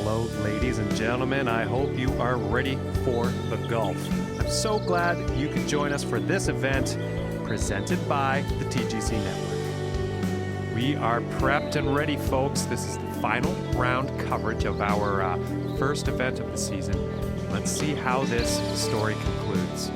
Hello, ladies and gentlemen. I hope you are ready for the golf. I'm so glad you could join us for this event presented by the TGC Network. We are prepped and ready, folks. This is the final round coverage of our first event of the season. Let's see how this story concludes.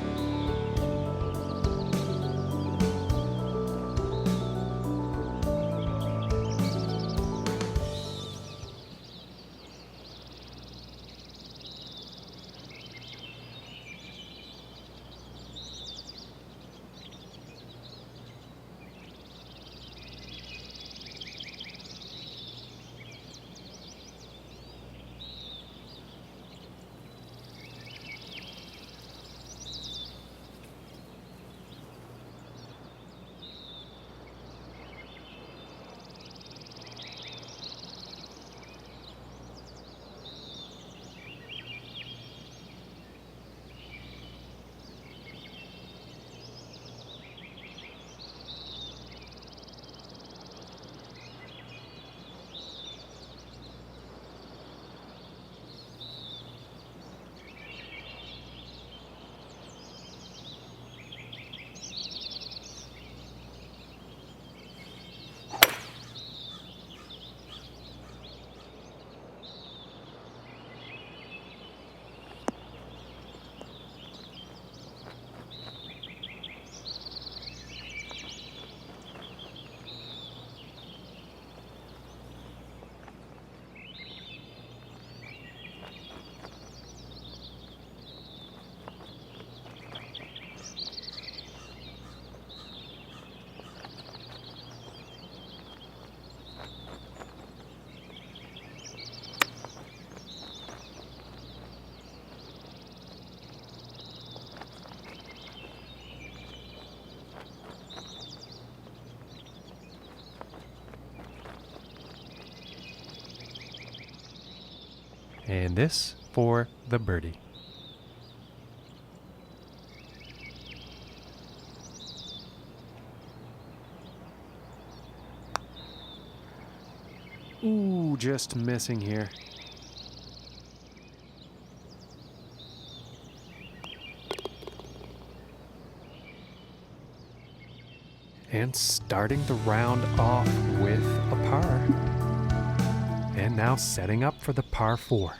And this for the birdie. Ooh, just missing here. And starting the round off with a par. And now setting up for the par 4.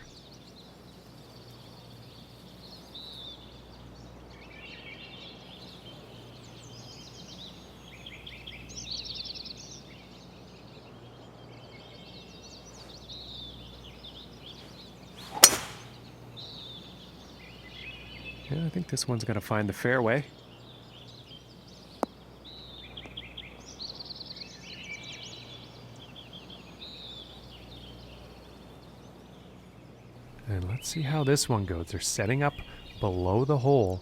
Yeah, I think this one's going to find the fairway. And let's see how this one goes. They're setting up below the hole.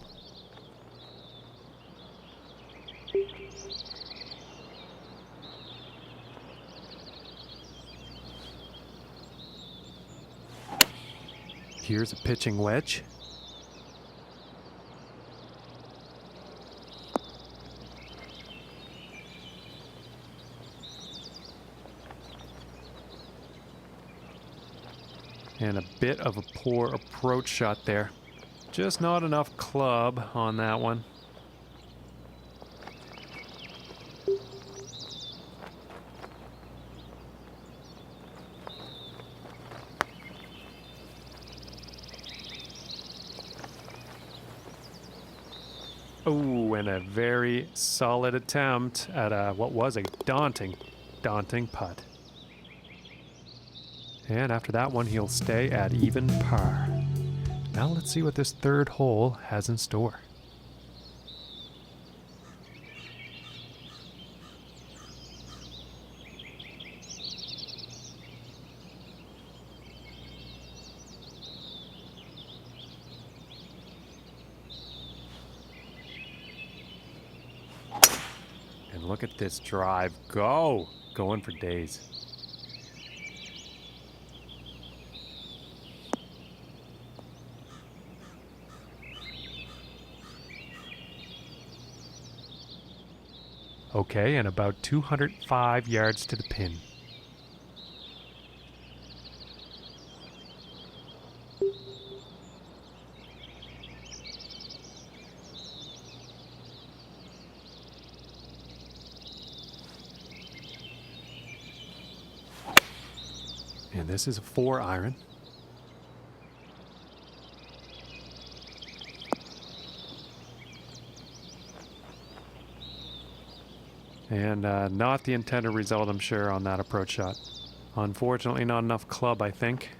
Here's a pitching wedge. And a bit of a poor approach shot there. Just not enough club on that one. Oh, and a very solid attempt at what was a daunting putt. And after that one, he'll stay at even par. Now let's see what this third hole has in store. And look at this drive go! Going for days. Okay, and about 205 yards to the pin. And this is a 4 iron. And not the intended result, I'm sure, on that approach shot. Unfortunately, not enough club, I think.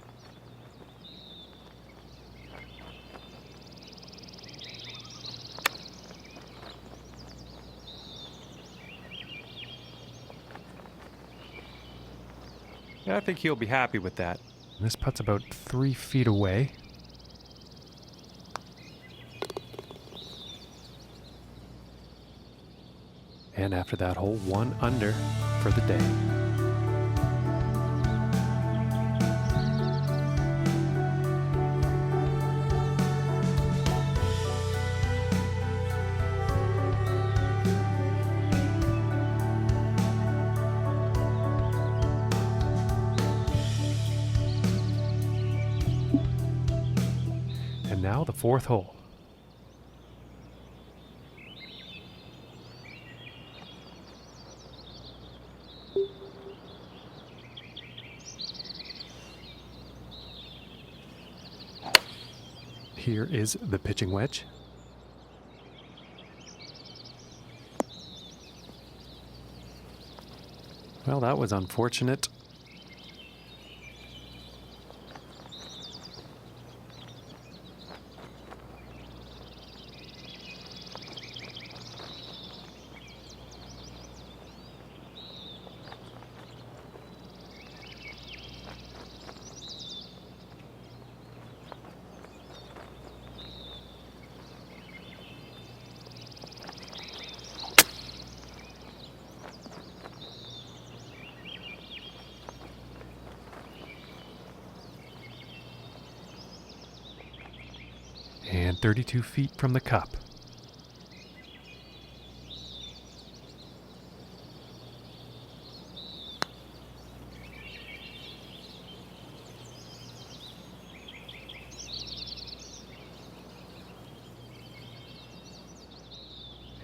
Yeah, I think he'll be happy with that. This putt's about 3 feet away. And after that hole, 1 under for the day. And now the 4th hole. Here is the pitching wedge. Well, that was unfortunate. And 32 feet from the cup.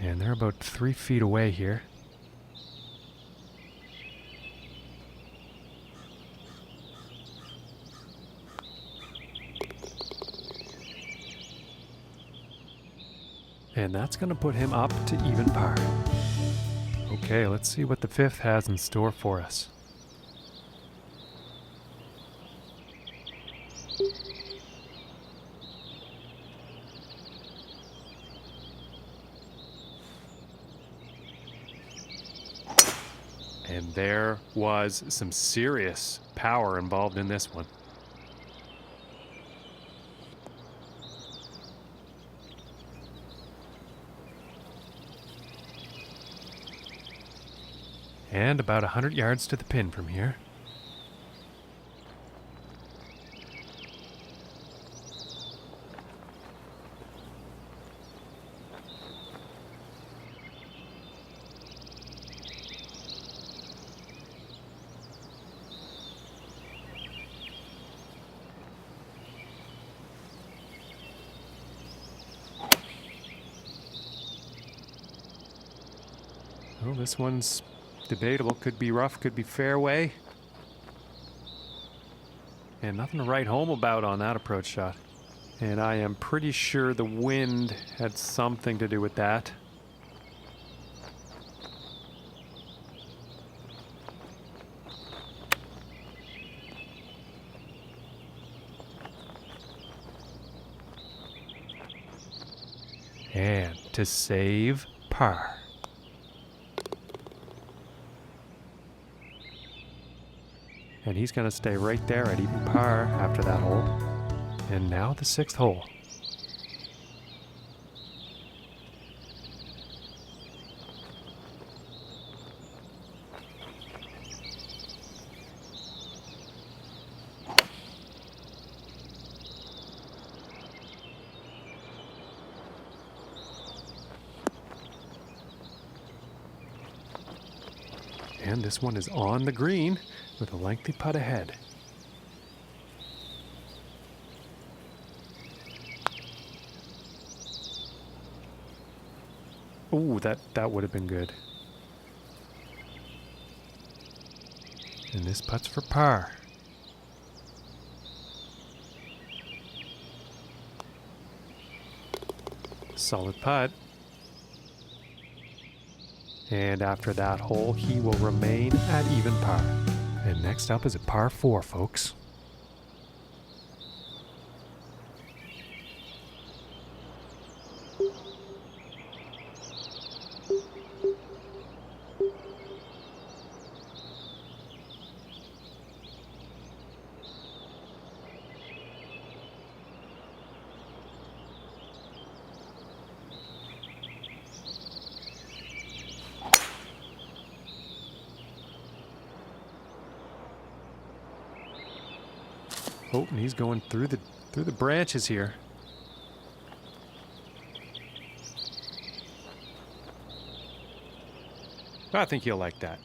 And they're about 3 feet away here. And that's going to put him up to even par. Okay, let's see what the 5th has in store for us. And there was some serious power involved in this one. And about 100 yards to the pin from here. Well, this one's debatable. Could be rough, could be fairway. And nothing to write home about on that approach shot. And I am pretty sure the wind had something to do with that. And to save par. And he's going to stay right there at even par after that hole. And now the 6th hole. And this one is on the green with a lengthy putt ahead. Ooh, that would have been good. And this putt's for par. Solid putt. And after that hole, he will remain at even par. And next up is a par 4, folks. Oh, and he's going through the branches here. I think you'll like that.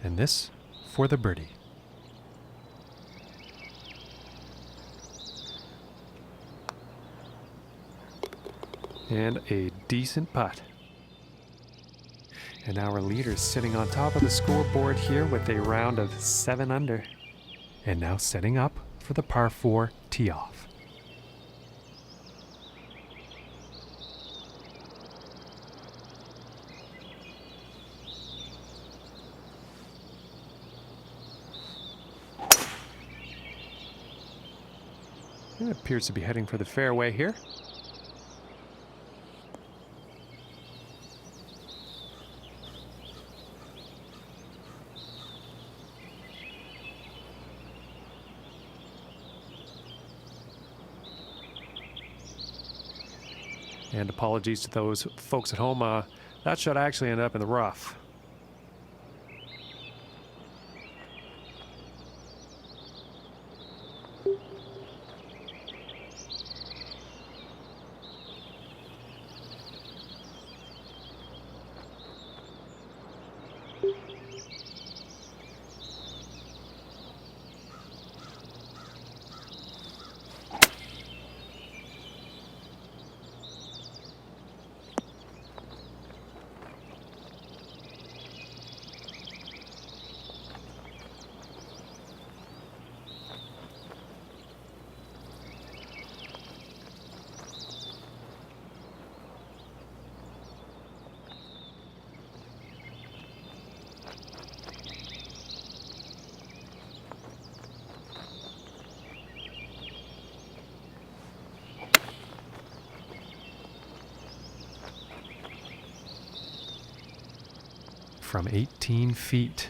And this for the birdie. And a decent putt. And our leader's sitting on top of the scoreboard here with a round of 7 under. And now setting up for the par 4 tee off. It appears to be heading for the fairway here. And apologies to those folks at home, that shot actually ended up in the rough. From 18 feet.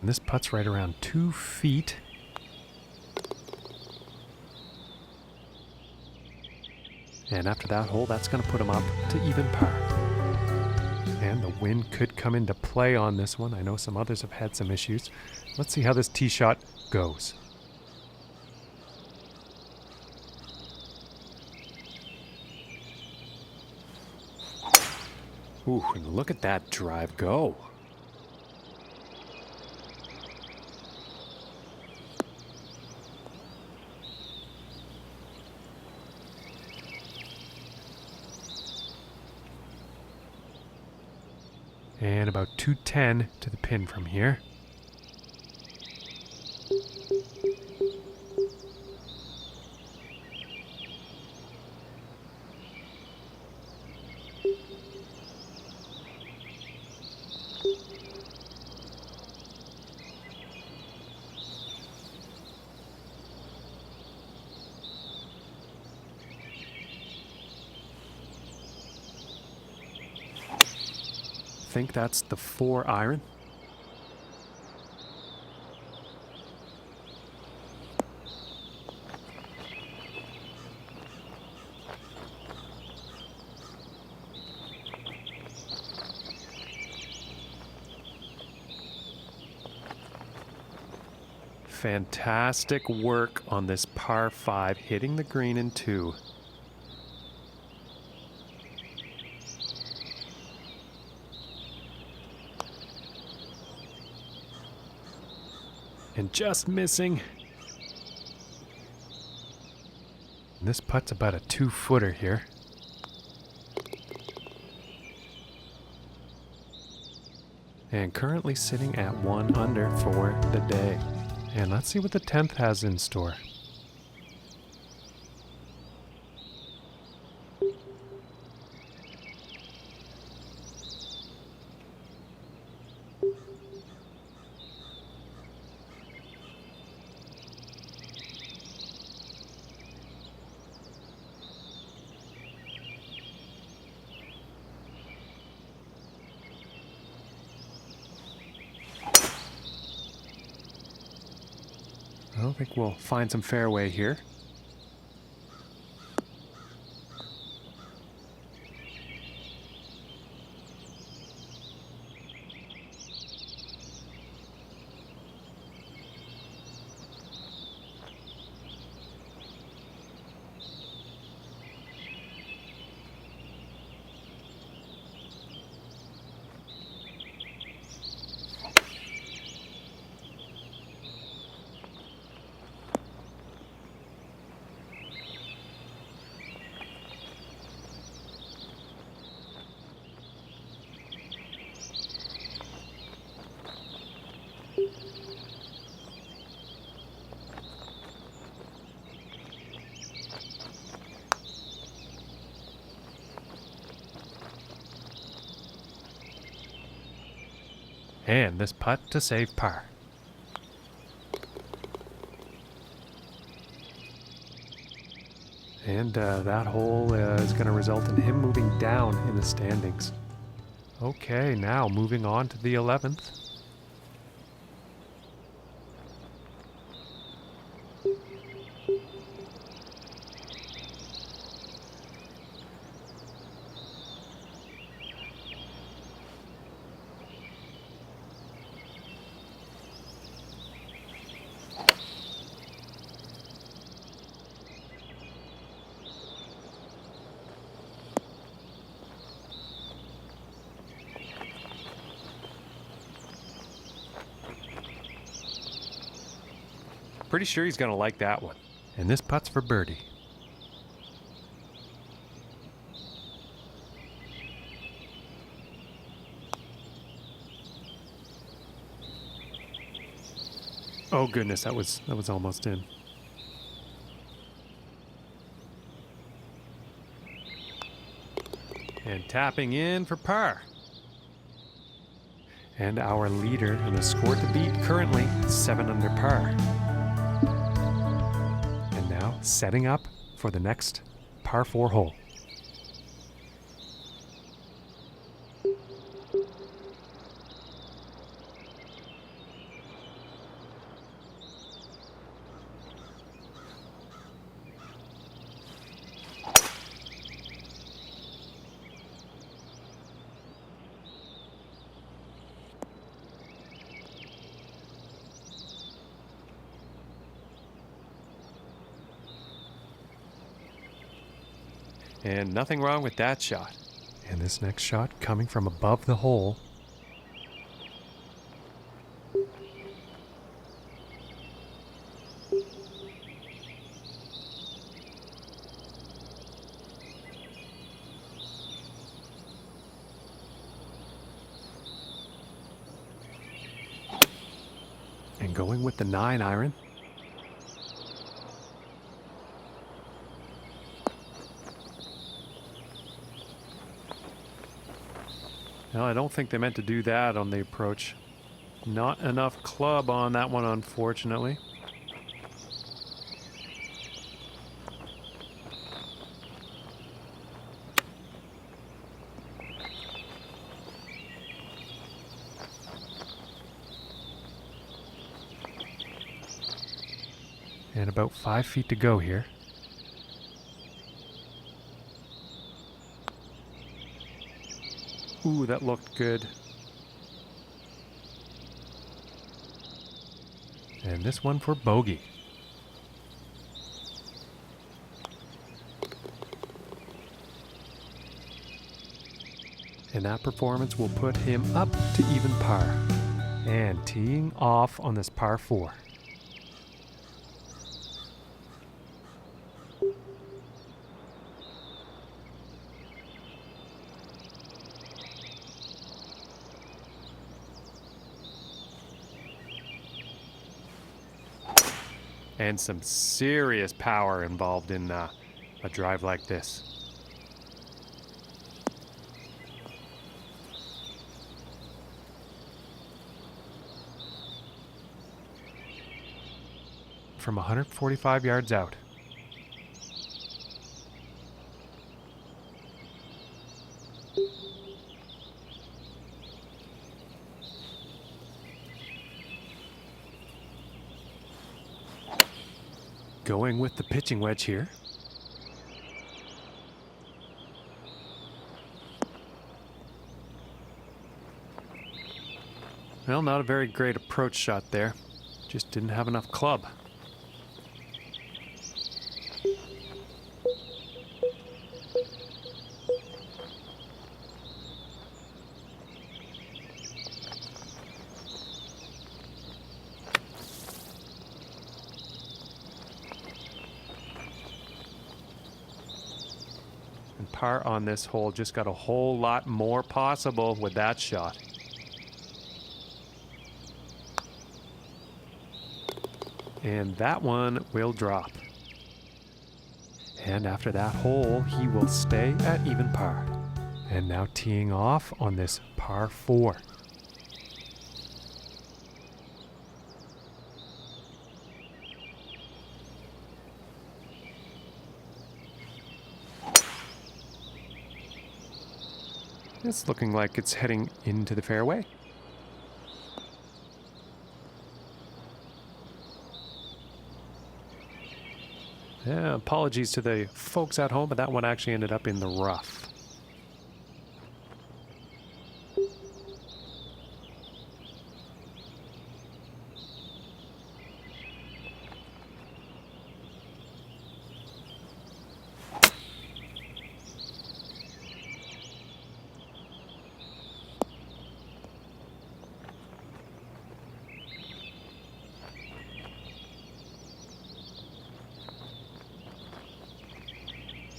And this putt's right around 2 feet. And after that hole, that's going to put him up to even par. And the wind could come into play on this one. I know some others have had some issues. Let's see how this tee shot goes. Ooh, and look at that drive go. And about 210 to the pin from here. think that's the 4 iron. Fantastic work on this par 5, hitting the green in 2. And just missing. And this putt's about a 2-footer here. And currently sitting at 1 under for the day. And let's see what the 10th has in store. I don't think we'll find some fairway here. And this putt to save par. And that hole is going to result in him moving down in the standings. Okay, now moving on to the 11th. Pretty sure he's going to like that one. And this putt's for birdie. Oh goodness, that was almost in. And tapping in for par. And our leader in the score to beat currently 7 under par. And now setting up for the next par 4 hole. And nothing wrong with that shot. And this next shot coming from above the hole. And going with the 9 iron. Well, I don't think they meant to do that on the approach. Not enough club on that one, unfortunately. And about 5 feet to go here. Ooh, that looked good. And this one for bogey. And that performance will put him up to even par. And teeing off on this par 4. And some serious power involved in a drive like this. From 145 yards out. Going with the pitching wedge here. Well, not a very great approach shot there. Just didn't have enough club. And par on this hole just got a whole lot more possible with that shot. And that one will drop. And after that hole, he will stay at even par. And now teeing off on this par 4. It's looking like it's heading into the fairway. Yeah, apologies to the folks at home, but that one actually ended up in the rough.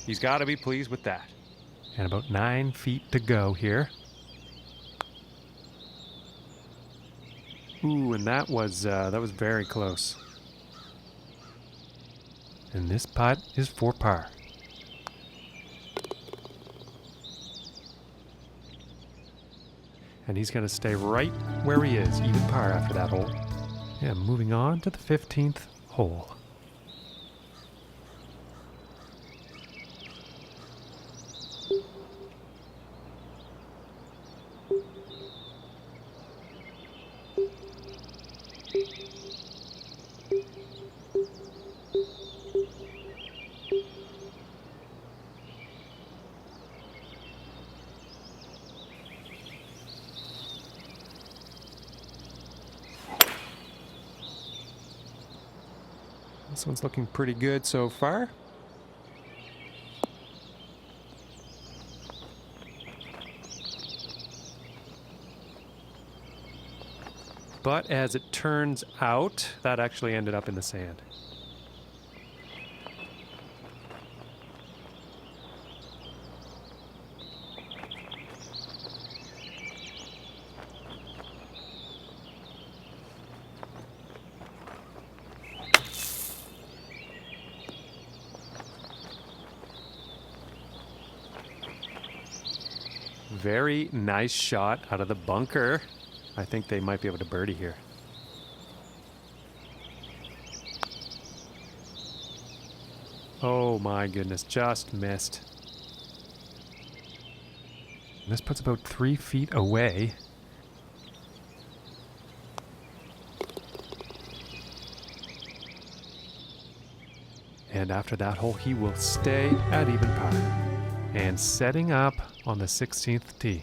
He's got to be pleased with that. And about 9 feet to go here. Ooh, and that was very close. And this putt is for par. And he's going to stay right where he is, even par after that hole. Yeah, moving on to the 15th hole. This one's looking pretty good so far. But as it turns out, that actually ended up in the sand. Very nice shot out of the bunker. I think they might be able to birdie here. Oh my goodness, just missed. And this puts about 3 feet away. And after that hole, he will stay at even par. And setting up on the 16th tee.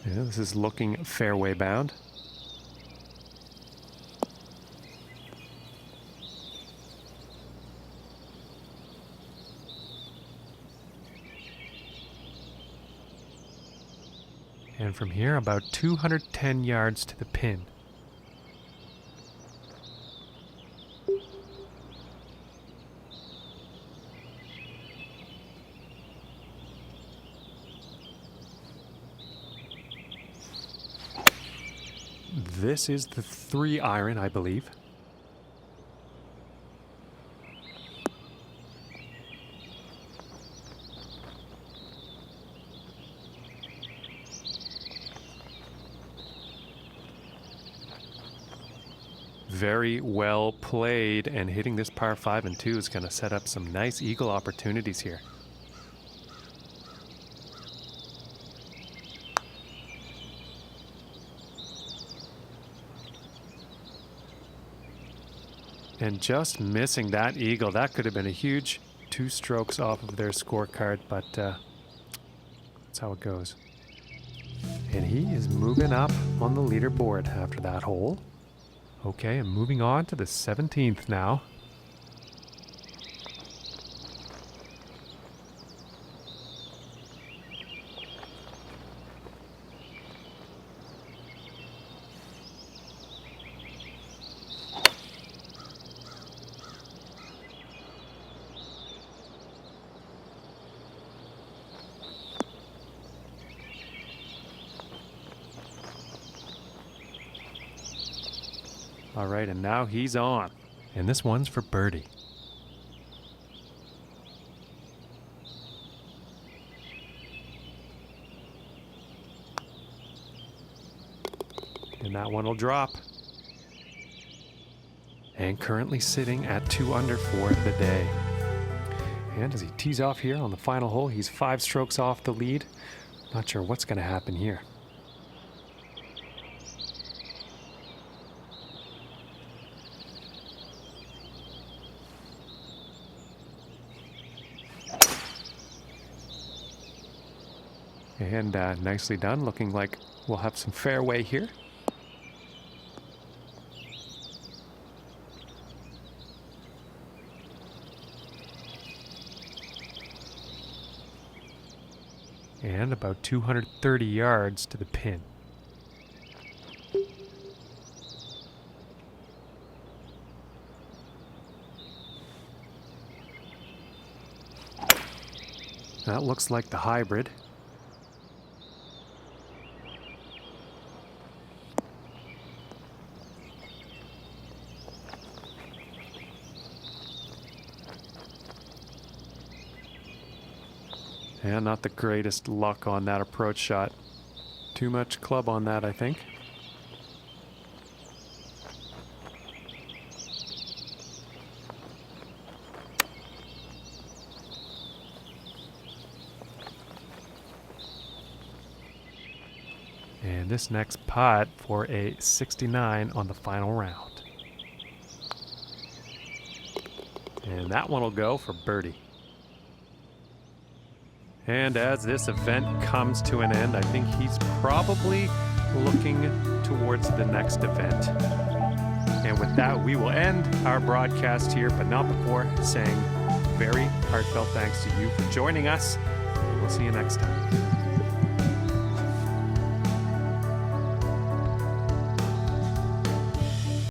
Yeah, this is looking fairway bound. And from here, about 210 yards to the pin. This is the 3-iron, I believe. Very well played, and hitting this par 5 and 2 is going to set up some nice eagle opportunities here. And just missing that eagle, that could have been a huge 2 strokes off of their scorecard, but that's how it goes. And he is moving up on the leaderboard after that hole. Okay, and moving on to the 17th now. All right, and now he's on. And this one's for birdie. And that one will drop. And currently sitting at 2 under for the day. And as he tees off here on the final hole, he's 5 strokes off the lead. Not sure what's going to happen here. And nicely done, looking like we'll have some fairway here. And about 230 yards to the pin. That looks like the hybrid. And not the greatest luck on that approach shot. Too much club on that, I think. And this next putt for a 69 on the final round. And that one will go for birdie. And as this event comes to an end, I think he's probably looking towards the next event. And with that, we will end our broadcast here, but not before saying very heartfelt thanks to you for joining us. We'll see you next time.